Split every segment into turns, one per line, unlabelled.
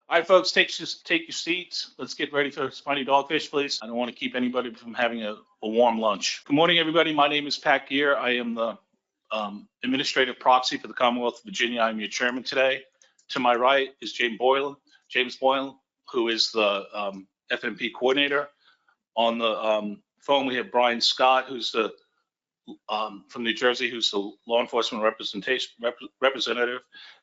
All right, folks, take your seats. Let's get ready for Spiny Dogfish, please. I don't want to keep anybody from having a warm lunch. Good morning, everybody. My name is Pat Gear. I am the administrative proxy for the Commonwealth of Virginia. I'm your chairman today. To my right is James Boylan, who is the FMP coordinator. On the phone, we have Brian Scott, who's the from New Jersey, who's the law enforcement representative.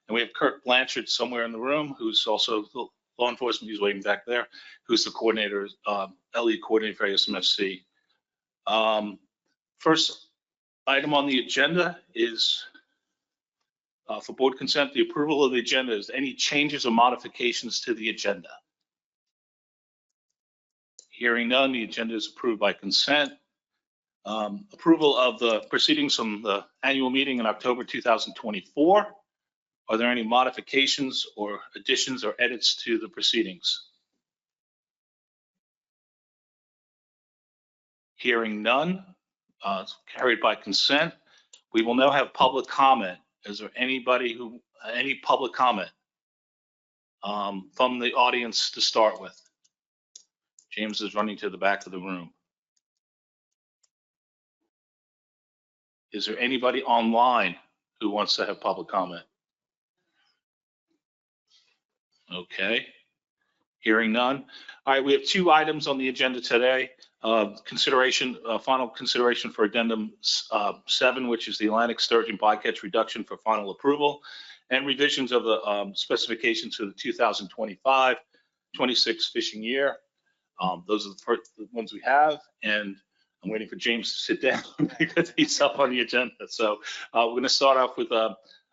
And we have Kirk Blanchard somewhere in the room, who's also the law enforcement. He's waiting back there, who's the coordinator, LE coordinator for ASMFC. First item on the agenda is for board consent, the approval of the agenda. Is any changes or modifications to the agenda? Hearing none, the agenda is approved by consent. Approval of the proceedings from the annual meeting in October 2024. Are there any modifications or additions or edits to the proceedings? Hearing none, carried by consent. We will now have public comment. Is there anybody any public comment from the audience to start with? James is running to the back of the room. Is there anybody online who wants to have public comment? Okay, hearing none. All right, we have two items on the agenda today. Final consideration for addendum 7, which is the Atlantic sturgeon bycatch reduction for final approval, and revisions of the specifications for the 2025-26 fishing year. Those are the ones we have, and I'm waiting for James to sit down because he's up on the agenda. So we're going to start off with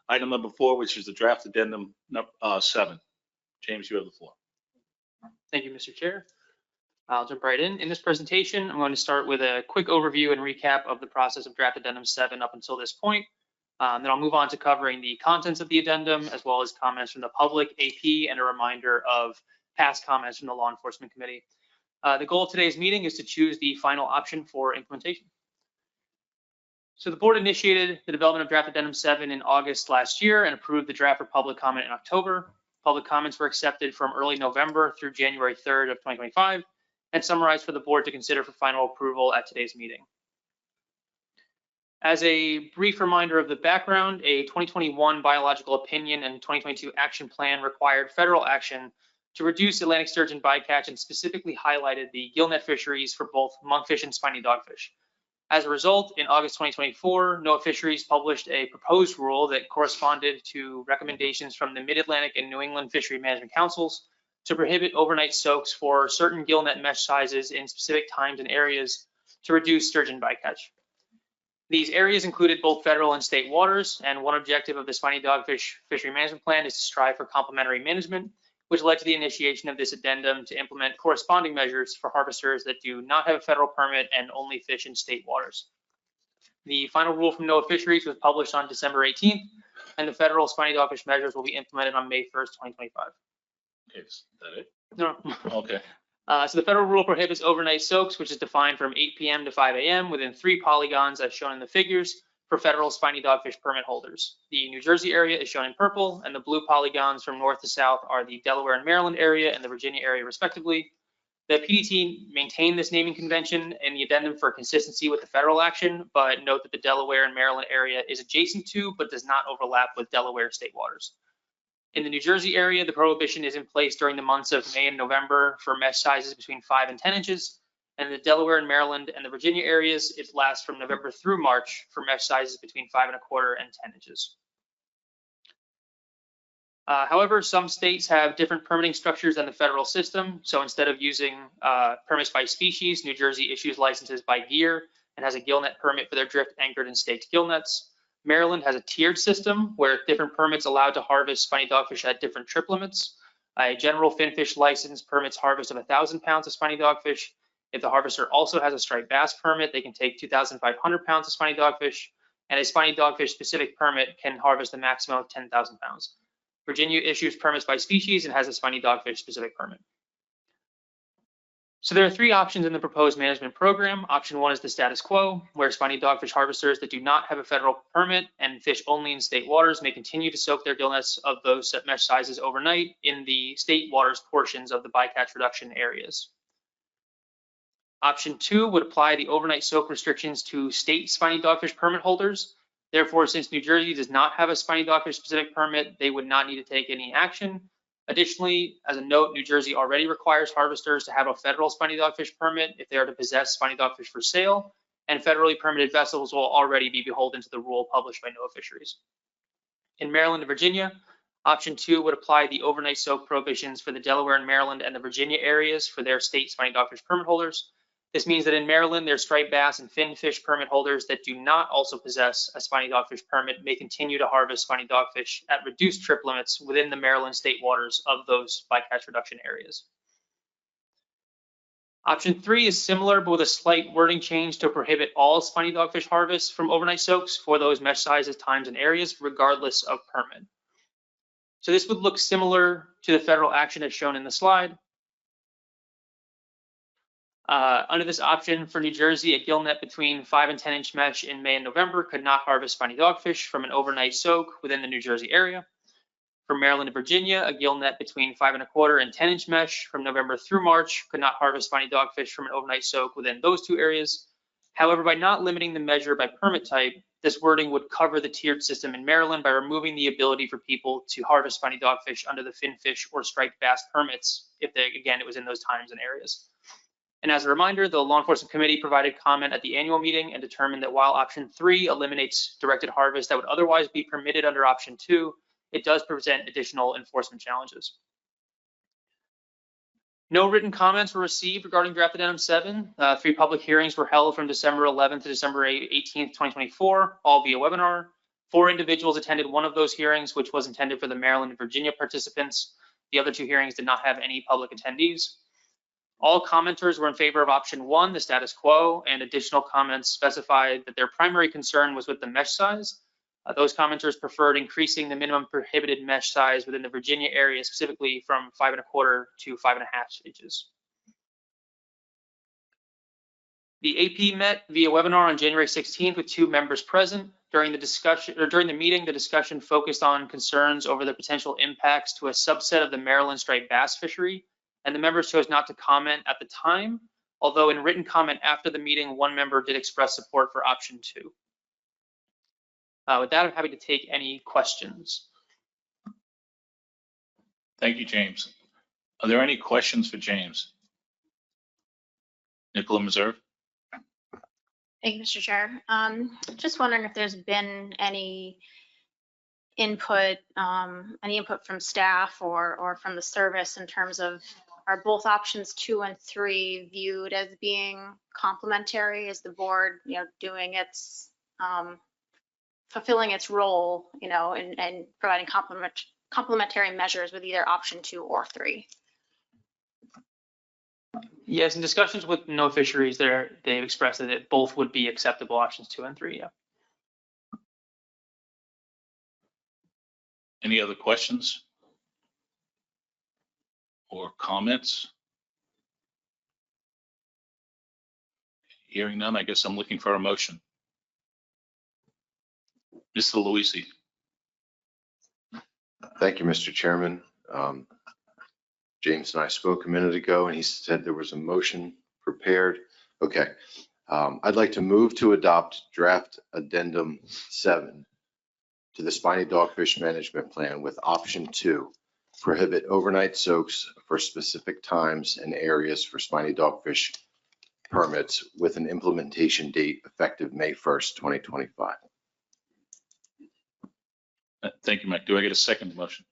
item number 4, which is the draft addendum 7. James, you have the floor.
Thank you, Mr. Chair. I'll jump right in. In this presentation, I'm going to start with a quick overview and recap of the process of draft addendum 7 up until this point. Then I'll move on to covering the contents of the addendum, as well as comments from the public, AP, and a reminder of past comments from the Law Enforcement Committee. The goal of today's meeting is to choose the final option for implementation. So the board initiated the development of draft addendum 7 in August last year and approved the draft for public comment in October. Public comments were accepted from early November through January 3rd of 2025 and summarized for the board to consider for final approval at today's meeting. As a brief reminder of the background, a 2021 biological opinion and 2022 action plan required federal action to reduce Atlantic sturgeon bycatch and specifically highlighted the gillnet fisheries for both monkfish and spiny dogfish. As a result, in August 2024, NOAA Fisheries published a proposed rule that corresponded to recommendations from the Mid-Atlantic and New England Fishery Management Councils to prohibit overnight soaks for certain gillnet mesh sizes in specific times and areas to reduce sturgeon bycatch. These areas included both federal and state waters, and one objective of the Spiny Dogfish Fishery Management Plan is to strive for complementary management, which led to the initiation of this addendum to implement corresponding measures for harvesters that do not have a federal permit and only fish in state waters. The final rule from NOAA Fisheries was published on December 18th, and the federal spiny dogfish measures will be implemented on May 1st, 2025.
Is that it?
No.
Okay.
So the federal rule prohibits overnight soaks, which is defined from 8 p.m. to 5 a.m. within 3 polygons as shown in the figures for federal spiny dogfish permit holders. The New Jersey area is shown in purple, and the blue polygons from north to south are the Delaware and Maryland area and the Virginia area respectively. The PDT maintained this naming convention in the addendum for consistency with the federal action, but note that the Delaware and Maryland area is adjacent to but does not overlap with Delaware state waters. In the New Jersey area, the prohibition is in place during the months of May and November for mesh sizes between 5 and 10 inches. And the Delaware and Maryland and the Virginia areas, it lasts from November through March for mesh sizes between 5 1/4 and 10 inches. However, some states have different permitting structures than the federal system. So instead of using permits by species, New Jersey issues licenses by gear and has a gillnet permit for their drift anchored and staked gillnets. Maryland has a tiered system where different permits allow to harvest spiny dogfish at different trip limits. A general finfish license permits harvest of 1,000 pounds of spiny dogfish. If the harvester also has a striped bass permit, they can take 2,500 pounds of spiny dogfish, and a spiny dogfish specific permit can harvest a maximum of 10,000 pounds. Virginia issues permits by species and has a spiny dogfish specific permit. So there are three options in the proposed management program. Option one is the status quo, where spiny dogfish harvesters that do not have a federal permit and fish only in state waters may continue to soak their gill nets of those set mesh sizes overnight in the state waters portions of the bycatch reduction areas. Option two would apply the overnight soak restrictions to state spiny dogfish permit holders. Therefore, since New Jersey does not have a spiny dogfish specific permit, they would not need to take any action. Additionally, as a note, New Jersey already requires harvesters to have a federal spiny dogfish permit if they are to possess spiny dogfish for sale, and federally permitted vessels will already be beholden to the rule published by NOAA Fisheries. In Maryland and Virginia, option two would apply the overnight soak prohibitions for the Delaware and Maryland and the Virginia areas for their state spiny dogfish permit holders. This means that in Maryland, their striped bass and fin fish permit holders that do not also possess a spiny dogfish permit may continue to harvest spiny dogfish at reduced trip limits within the Maryland state waters of those bycatch reduction areas. Option three is similar, but with a slight wording change to prohibit all spiny dogfish harvests from overnight soaks for those mesh sizes, times, and areas, regardless of permit. So this would look similar to the federal action as shown in the slide. Under this option for New Jersey, a gill net between 5 and 10 inch mesh in May and November could not harvest spiny dogfish from an overnight soak within the New Jersey area. For Maryland and Virginia, a gill net between 5 1/4 and 10 inch mesh from November through March could not harvest spiny dogfish from an overnight soak within those two areas. However, by not limiting the measure by permit type, this wording would cover the tiered system in Maryland by removing the ability for people to harvest spiny dogfish under the fin fish or striped bass permits if it was in those times and areas. And as a reminder, the Law Enforcement Committee provided comment at the annual meeting and determined that while option three eliminates directed harvest that would otherwise be permitted under option two, it does present additional enforcement challenges. No written comments were received regarding draft addendum 7. 3 public hearings were held from December 11th to December 18th, 2024, all via webinar. 4 individuals attended one of those hearings, which was intended for the Maryland and Virginia participants. The other 2 hearings did not have any public attendees. All commenters were in favor of option 1, the status quo, and additional comments specified that their primary concern was with the mesh size. Those commenters preferred increasing the minimum prohibited mesh size within the Virginia area, specifically from 5 1/4 to 5 1/2 inches. The AP met via webinar on January 16th with 2 members present. During the meeting, the discussion focused on concerns over the potential impacts to a subset of the Maryland striped bass fishery, and the members chose not to comment at the time, although in written comment after the meeting, 1 member did express support for option 2. With that, I'm happy to take any questions.
Thank you, James. Are there any questions for James? Nicola Meserve?
Thank you, Mr. Chair. Just wondering if there's been any input from staff or from the service in terms of, are both options 2 and 3 viewed as being complementary? Is the board, doing its fulfilling its role, and providing complementary measures with either option 2 or 3?
Yes, in discussions with NOAA Fisheries, they've expressed that it both would be acceptable options 2 and 3. Yeah.
Any other questions or comments? Hearing none, I guess I'm looking for a motion. Mr. Luisi.
Thank you, Mr. Chairman. James and I spoke a minute ago, and he said there was a motion prepared. Okay. I'd like to move to adopt draft addendum 7 to the Spiny Dogfish Management Plan with option 2, prohibit overnight soaks for specific times and areas for spiny dogfish permits with an implementation date effective May 1st, 2025.
Thank you, Mike. Do I get a second motion?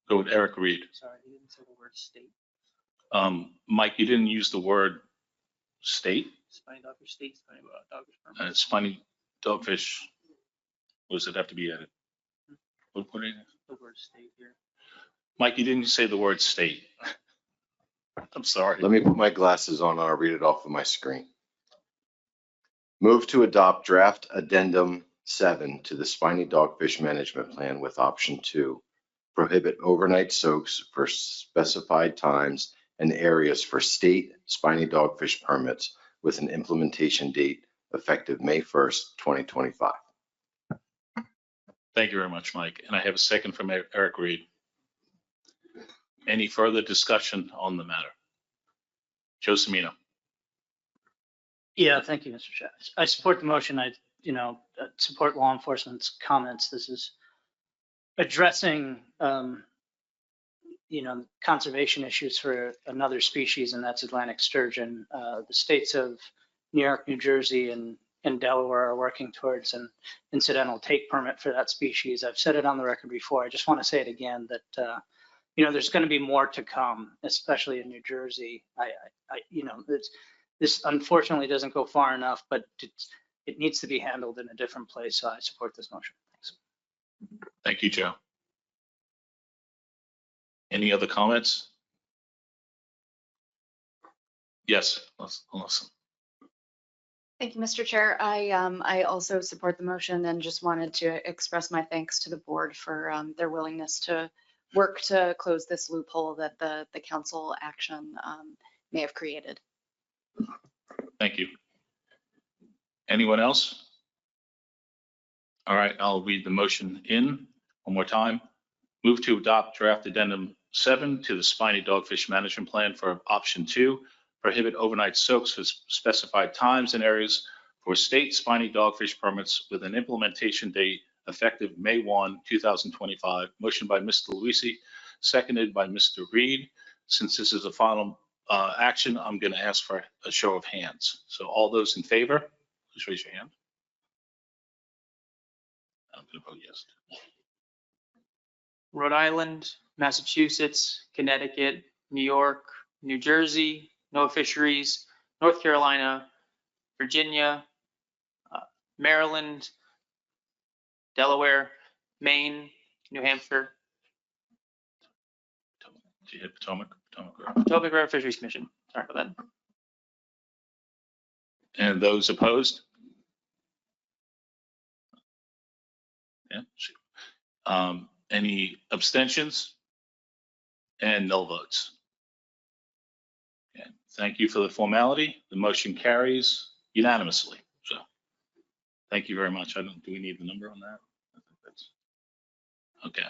Go with Eric Reed.
Sorry, you didn't say the word state.
Mike, you didn't use the word state.
Spiny dogfish state, spiny dogfish permit.
Spiny dogfish, what does it have to be added? What is it?
The word state here.
Mike, you didn't say the word state. I'm sorry.
Let me put my glasses on and I'll read it off of my screen. Move to adopt draft addendum 7 to the Spiny Dogfish Management Plan with option 2, prohibit overnight soaks for specified times and areas for state spiny dogfish permits with an implementation date effective May 1st, 2025.
Thank you very much, Mike. And I have a second from Eric Reed. Any further discussion on the matter? Joe Semino.
Yeah, thank you, Mr. Chair. I support the motion. I support law enforcement's comments. This is addressing, conservation issues for another species, and that's Atlantic sturgeon. The states of New York, New Jersey, and Delaware are working towards an incidental take permit for that species. I've said it on the record before. I just want to say it again that, there's going to be more to come, especially in New Jersey. This unfortunately doesn't go far enough, but it needs to be handled in a different place. So I support this motion. Thanks.
Thank you, Joe. Any other comments? Yes, Melissa.
Thank you, Mr. Chair. I also support the motion and just wanted to express my thanks to the board for their willingness to work to close this loophole that the council action may have created.
Thank you. Anyone else? All right, I'll read the motion in one more time. Move to adopt draft addendum 7 to the Spiny Dogfish Management Plan for option 2, prohibit overnight soaks for specified times and areas for state spiny dogfish permits with an implementation date effective May 1, 2025. Motion by Mr. Luisi, seconded by Mr. Reed. Since this is a final action, I'm going to ask for a show of hands. So all those in favor, please raise your hand. I'm going to vote yes.
Rhode Island, Massachusetts, Connecticut, New York, New Jersey, no fisheries, North Carolina, Virginia, Maryland, Delaware, Maine, New Hampshire,
Did you hit Potomac?
Potomac River Fisheries Commission. Sorry for that.
And those opposed? Yeah. Any abstentions? And no votes. Okay. Thank you for the formality. The motion carries unanimously. So thank you very much. Do we need the number on that? I think that's okay.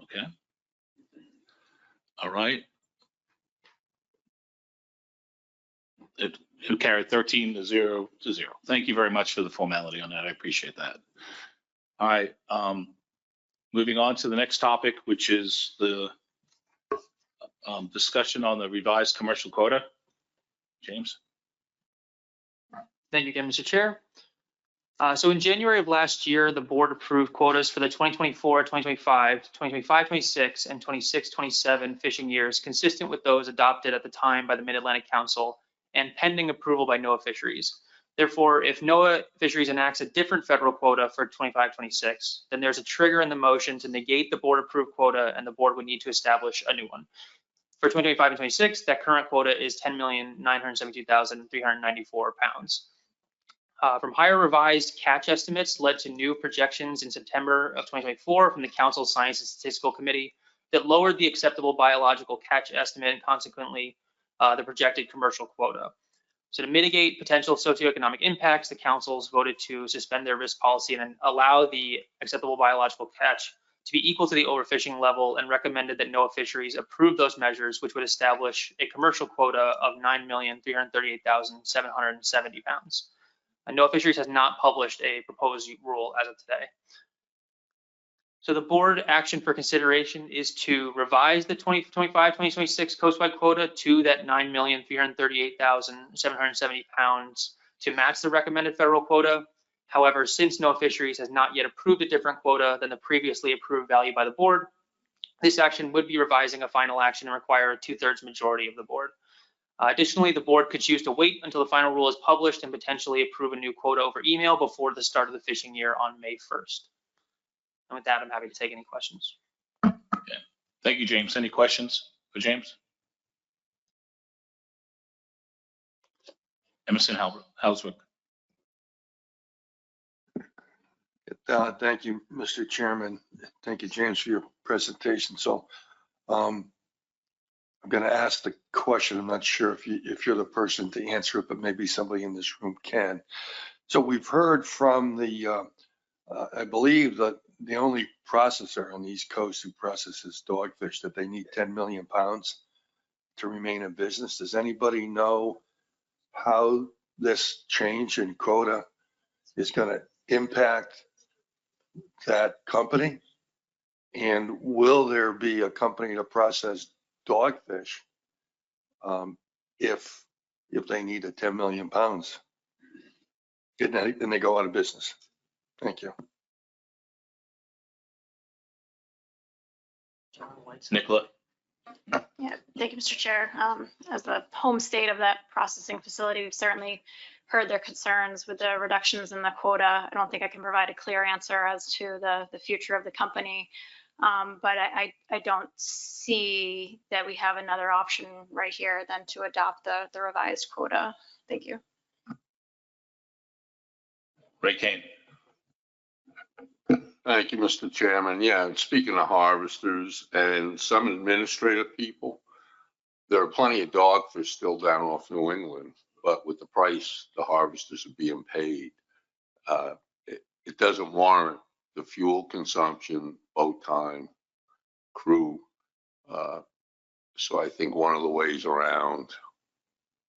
Okay. All right. It carried 13-0. Thank you very much for the formality on that. I appreciate that. All right. Moving on to the next topic, which is the discussion on the revised commercial quota. James.
Thank you again, Mr. Chair. So in January of last year, the board approved quotas for the 2024, 2025, 2025-26, and 26-27 fishing years, consistent with those adopted at the time by the Mid-Atlantic Council and pending approval by NOAA Fisheries. Therefore, if NOAA Fisheries enacts a different federal quota for 25-26, then there's a trigger in the motion to negate the board-approved quota, and the board would need to establish a new one. For 2025 and 26, that current quota is 10,972,394 pounds. From higher revised catch estimates led to new projections in September of 2024 from the Council Science and Statistical Committee that lowered the acceptable biological catch estimate and consequently the projected commercial quota. So to mitigate potential socioeconomic impacts, the councils voted to suspend their risk policy and allow the acceptable biological catch to be equal to the overfishing level, and recommended that NOAA Fisheries approve those measures, which would establish a commercial quota of 9,338,770 pounds. And NOAA Fisheries has not published a proposed rule as of today. So the board action for consideration is to revise the 2025-2026 coastwide quota to that 9,338,770 pounds to match the recommended federal quota. However, since NOAA Fisheries has not yet approved a different quota than the previously approved value by the board, this action would be revising a final action and require a 2/3 majority of the board. Additionally, the board could choose to wait until the final rule is published and potentially approve a new quota over email before the start of the fishing year on May 1st. And with that, I'm happy to take any questions.
Okay. Thank you, James. Any questions for James? Emerson Hauswick.
Thank you, Mr. Chairman. Thank you, James, for your presentation. So I'm going to ask the question. I'm not sure if you're the person to answer it, but maybe somebody in this room can. So we've heard from I believe that the only processor on the East Coast who processes dogfish, that they need 10 million pounds to remain in business. Does anybody know how this change in quota is going to impact that company? And will there be a company to process dogfish if they need a 10 million pounds? And they go out of business. Thank you.
Nicola?
Yeah, thank you, Mr. Chair. As the home state of that processing facility, we've certainly heard their concerns with the reductions in the quota. I don't think I can provide a clear answer as to the future of the company. But I don't see that we have another option right here than to adopt the revised quota. Thank you.
Ray Kane?
Thank you, Mr. Chairman. Yeah, speaking of harvesters and some administrative people, there are plenty of dogfish still down off New England, but with the price the harvesters are being paid, it doesn't warrant the fuel consumption, boat time, crew. So I think one of the ways around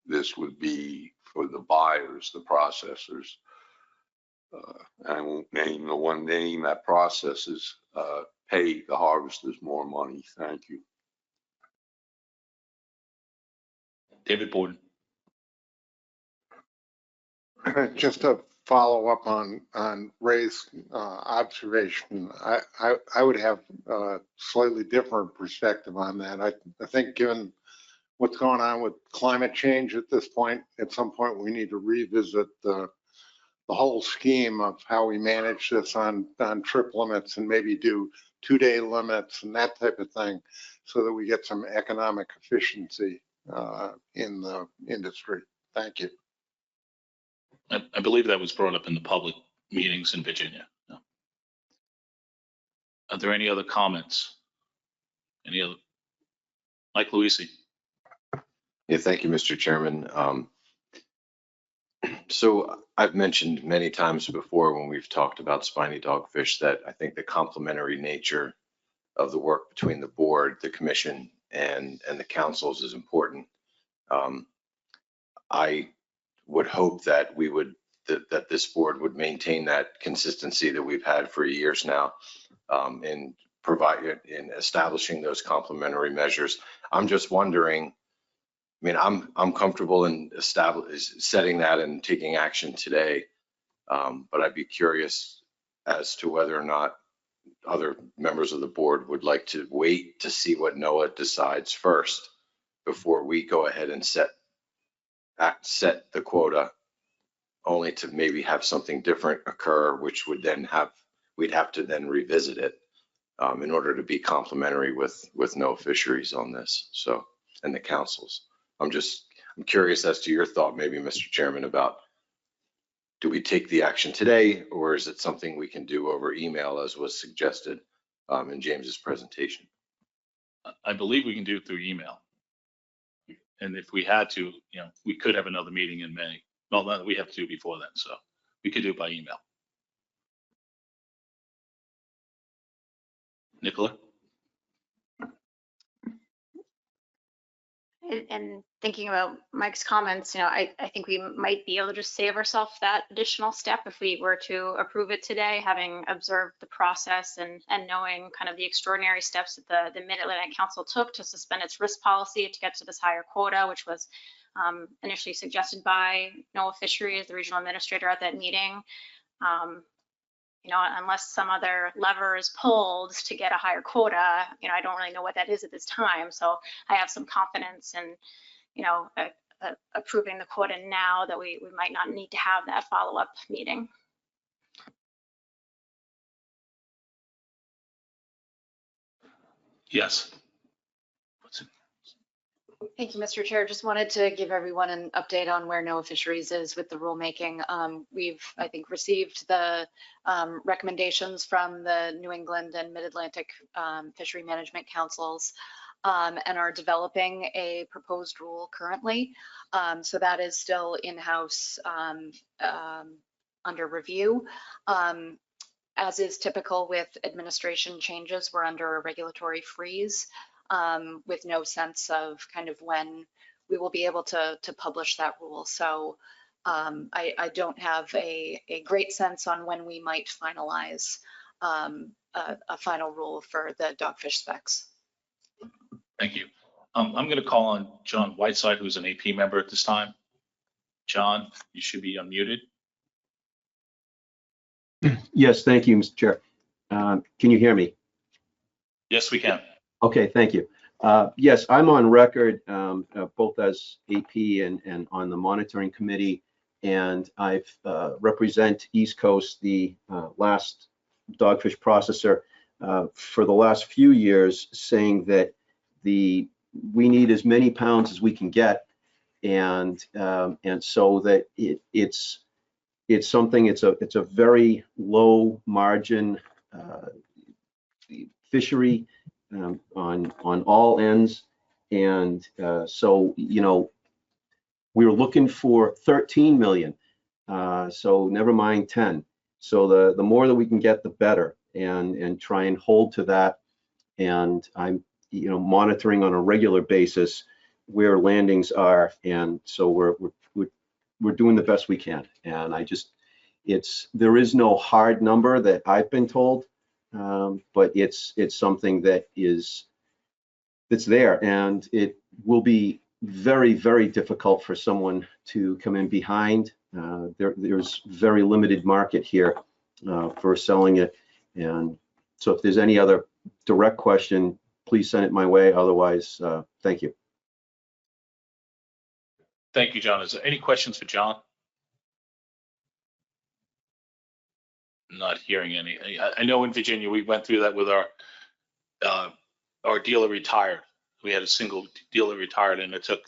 this would be for the buyers, the processors, I won't name the one name that processes, pay the harvesters more money. Thank you.
David Borden?
Just to follow up on Ray's observation, I would have a slightly different perspective on that. I think given what's going on with climate change at this point, at some point we need to revisit the whole scheme of how we manage this on trip limits and maybe do 2-day limits and that type of thing so that we get some economic efficiency in the industry. Thank you.
I believe that was brought up in the public meetings in Virginia. No. Are there any other comments? Any other? Mike Luisi?
Yeah, thank you, Mr. Chairman. So I've mentioned many times before when we've talked about spiny dogfish that I think the complementary nature of the work between the board, the commission, and the councils is important. I would hope that that this board would maintain that consistency that we've had for years now in establishing those complementary measures. I'm just wondering, I mean, I'm comfortable in setting that and taking action today, but I'd be curious as to whether or not other members of the board would like to wait to see what NOAA decides first before we go ahead and set the quota, only to maybe have something different occur, which would then we'd have to then revisit it in order to be complementary with NOAA fisheries on this. So, and the councils. I'm curious as to your thought, maybe, Mr. Chairman, about do we take the action today, or is it something we can do over email as was suggested in James's presentation?
I believe we can do it through email. And if we had to, we could have another meeting in May. Well, we have to do before then, so we could do it by email. Nicola?
And thinking about Mike's comments, I think we might be able to just save ourselves that additional step if we were to approve it today, having observed the process and knowing kind of the extraordinary steps that the Mid-Atlantic Council took to suspend its risk policy to get to this higher quota, which was initially suggested by NOAA Fisheries, the regional administrator at that meeting. Unless some other lever is pulled to get a higher quota, I don't really know what that is at this time. So I have some confidence in, approving the quota now that we might not need to have that follow-up meeting.
Yes.
Thank you, Mr. Chair. Just wanted to give everyone an update on where NOAA Fisheries is with the rulemaking. We've, I think, received the recommendations from the New England and Mid-Atlantic Fishery Management Councils and are developing a proposed rule currently. So that is still in-house under review. As is typical with administration changes, we're under a regulatory freeze. With no sense of kind of when we will be able to publish that rule. So I don't have a great sense on when we might finalize a final rule for the dogfish specs.
Thank you. I'm going to call on John Whiteside, who's an AP member at this time. John, you should be unmuted.
Yes, thank you, Mr. Chair. Can you hear me?
Yes, we can.
Okay, thank you. Yes, I'm on record both as AP and on the monitoring committee, and I represent East Coast, the last dogfish processor, for the last few years, saying that we need as many pounds as we can get, and so that it's something. It's a very low margin fishery. On all ends, and so we were looking for 13 million, so never mind 10. So the more that we can get, the better, and try and hold to that. And I'm monitoring on a regular basis where landings are, and so we're doing the best we can. And there is no hard number that I've been told. But it's something that's there, and it will be very, very difficult for someone to come in behind. There's very limited market here for selling it, and so if there's any other direct question, please send it my way. Otherwise, thank you.
Thank you, John. Is there any questions for John? Not hearing any. I know in Virginia we went through that with our dealer retired. We had a single dealer retired, and it took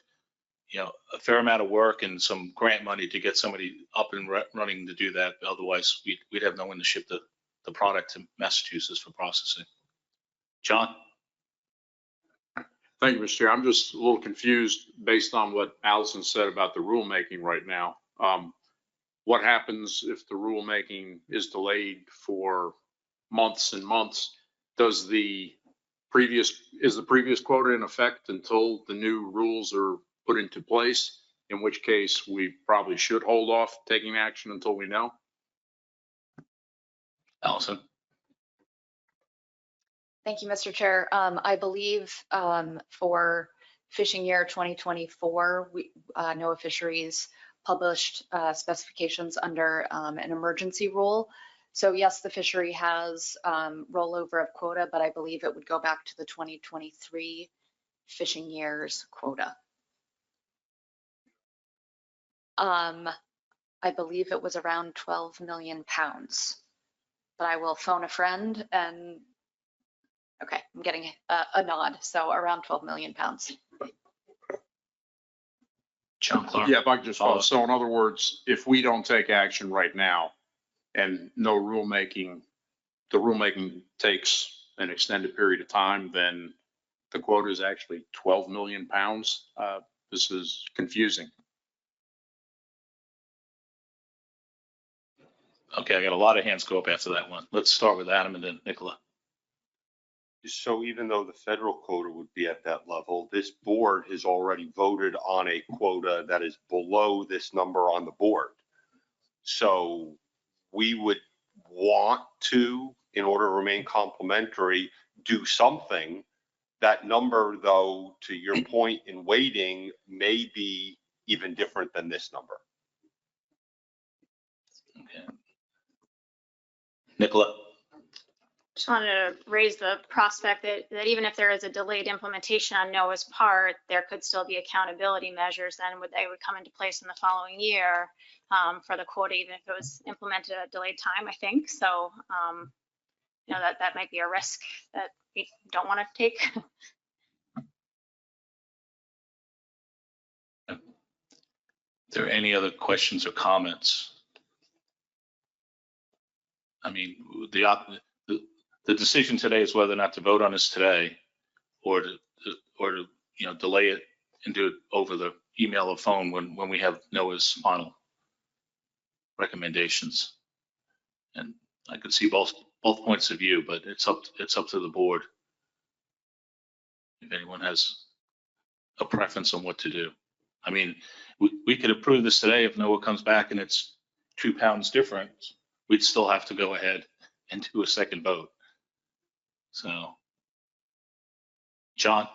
a fair amount of work and some grant money to get somebody up and running to do that. Otherwise, we'd have no one to ship the product to Massachusetts for processing. John?
Thank you, Mr. Chair. I'm just a little confused based on what Allison said about the rulemaking right now. What happens if the rulemaking is delayed for months and months? Is the previous quota in effect until the new rules are put into place? In which case, we probably should hold off taking action until we know.
Allison?
Thank you, Mr. Chair. I believe for fishing year 2024, NOAA Fisheries published specifications under an emergency rule. So yes, the fishery has rollover of quota, but I believe it would go back to the 2023 fishing year's quota. I believe it was around 12 million pounds, but I will phone a friend and, okay, I'm getting a nod. So around 12 million pounds.
John Clark?
Yeah, if I could just follow. So in other words, if we don't take action right now and no rulemaking, the rulemaking takes an extended period of time, then the quota is actually 12 million pounds. This is confusing.
Okay, I got a lot of hands go up after that one. Let's start with Adam and then Nicola.
So even though the federal quota would be at that level, this board has already voted on a quota that is below this number on the board. So we would want to, in order to remain complementary, do something. That number, though, to your point in waiting, may be even different than this number.
Okay. Nicola?
Just wanted to raise the prospect that even if there is a delayed implementation on NOAA's part, there could still be accountability measures then they would come into place in the following year for the quota, even if it was implemented at a delayed time, I think. So, that might be a risk that we don't want to take.
there any other questions or comments? I mean, the decision today is whether or not to vote on this today or to delay it and do it over the email or phone when we have Noah's final recommendations. And I could see both points of view, but it's up to the board if anyone has a preference on what to do. I mean, we could approve this today. If Noah comes back and it's 2 pounds different, we'd still have to go ahead and do a second vote. So, John?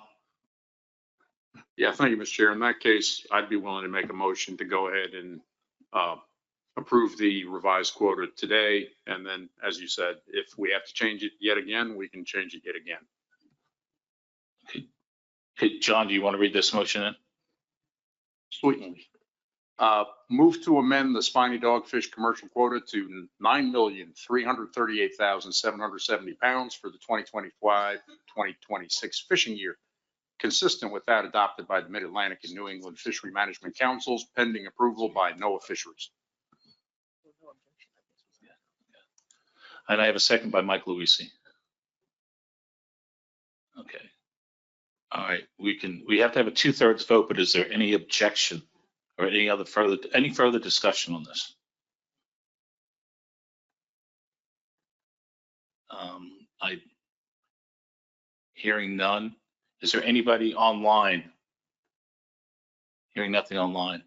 Yeah, thank you, Mr. Chair. In that case, I'd be willing to make a motion to go ahead and approve the revised quota today. And then, as you said, if we have to change it yet again, we can change it yet again.
Okay, John, do you want to read this motion in?
Sweetly. Move to amend the Spiny Dogfish commercial quota to 9,338,770 pounds for the 2025-2026 fishing year, consistent with that adopted by the Mid-Atlantic and New England Fishery Management Councils, pending approval by NOAA Fisheries.
And I have a second by Mike Luisi. Okay. All right, we have to have a 2/3 vote, but is there any objection or any further discussion on this? Hearing none. Is there anybody online? Hearing nothing online.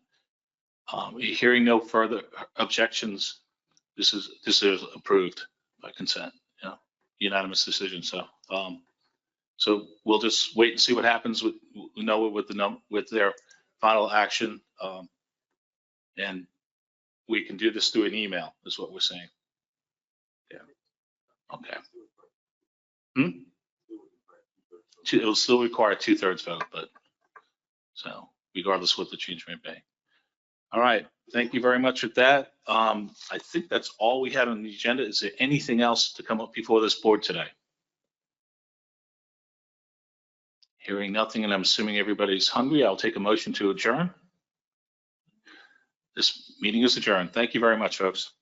Hearing no further objections, this is approved by consent. Yeah, unanimous decision. So we'll just wait and see what happens with Noah with their final action, and we can do this through an email. Is what we're saying. Yeah. Okay. It'll still require a 2/3 vote, but so regardless what the change may be. All right. Thank you very much with that. I think that's all we had on the agenda. Is there anything else to come up before this board today? Hearing nothing, and I'm assuming everybody's hungry, I'll take a motion to adjourn. This meeting is adjourned. Thank you very much, folks.